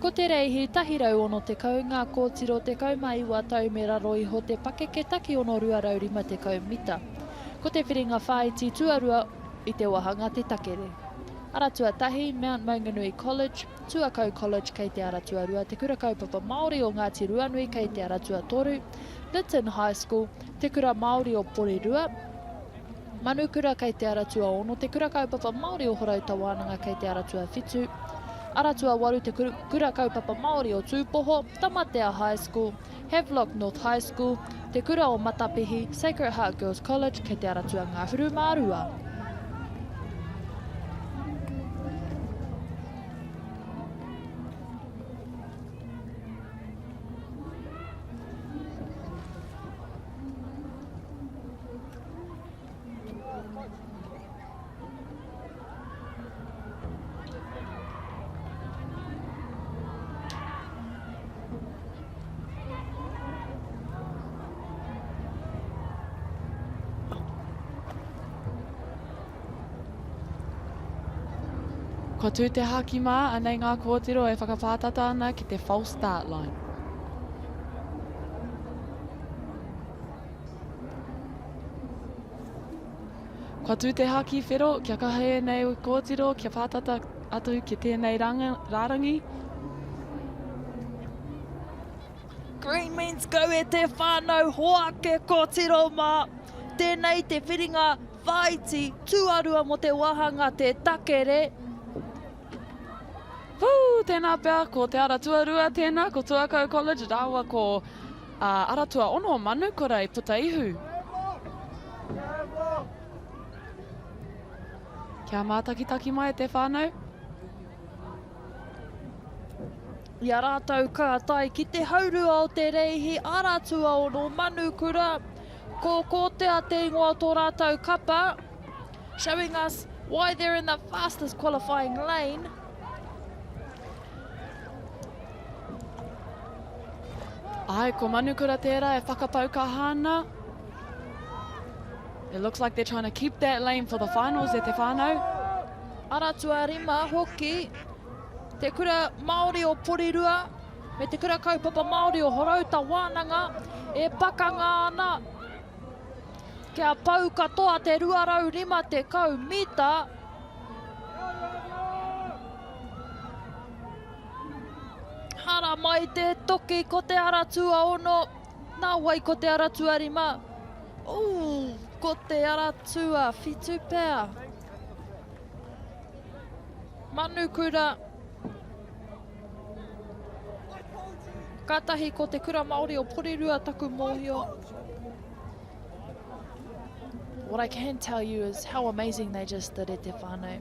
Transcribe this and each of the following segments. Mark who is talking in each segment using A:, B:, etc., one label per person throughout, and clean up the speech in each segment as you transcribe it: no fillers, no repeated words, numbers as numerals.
A: Ko te reihi, tahirau ono te kau, ngā kōtiro te kau mai ua tau me raro i ho te pake ke taki ono ruarau rima te kau mita. Ko te whiringa whaiti tuarua i te wahanga te takere. Aratua tahi, Mount Maunganui College, Tuakau College kei te aratua rua, te kura kaupapa Māori o Ngāti Ruanui kei te aratua toru, Lytton High School, te kura Māori o Porirua, Manukura kei te aratua ono, te kura kaupapa Māori o Horauta Wānanga kei te aratua whitu, aratua waru te kura kaupapa Māori o Tūpoho, Tamatea High School, Havelock North High School, te kura o Matapihi, Sacred Heart Girls College kei te aratua Ngāwhiru Mārua.
B: Ko tū te haki mā, anei ngā kōtiro e whakapātata ana ki te false start line. Ko tū te haki whero, kia kahe nei kōtiro, kia pātata atu ki tēnei rārangi.
A: Green means go e te whānau hoake kōtiro mā. Tēnei te whiringa whaiti tuarua mo te wahanga te takere.
B: Tēnā pēr, ko te aratua rua tēnā, ko Tuakau College, rāua ko aratua ono Manukura i puta ihu. Kia mātakitaki mai te whānau.
A: Ia rātou kātai ki te haurua o te reihi, aratua ono Manukura, ko kōtea te ingoa tō rātou kapa, showing us why they're in the fastest qualifying lane.
B: Ai, ko Manukura tērā e whakapau ka hāna. It looks like they're trying to keep that lane for the finals e te whānau.
A: Aratua rima hoki, te kura Māori o Porirua, me te kura kaupapa Māori o Horauta Wānanga, e pakanga ana. Kia pau katoa te ruarau rima te kau mita. Hara mai te toki ko te aratua ono, nā wai ko te aratua rima. Ko te aratua whitu pēr. Manukura. Katahi ko te kura Māori o Porirua taku mōhio. What I can tell you is how amazing they just did e te whānau.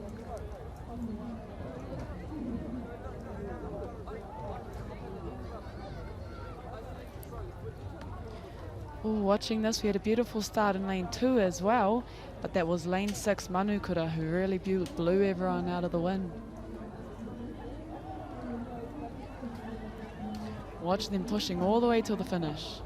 B: Watching this, we had a beautiful start in lane 2 as well, but that was lane 6 Manukura who really blew everyone out of the wind. Watch them pushing all the way till the finish.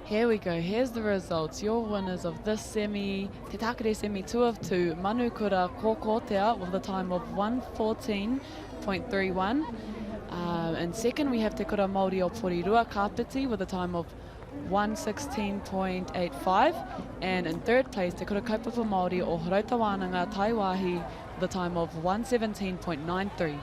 B: Here we go, here's the results. Your winners of this semi, Te Takere Semi 2 of 2, Manukura Kokotea with a time of 1:14.31. In second we have Te Kura Māori o Porirua Kapiti with a time of 1:16.85. And in third place, Te Kura Kaupapa Māori o Horauta Wānanga Taiwahi with a time of 1:17.93.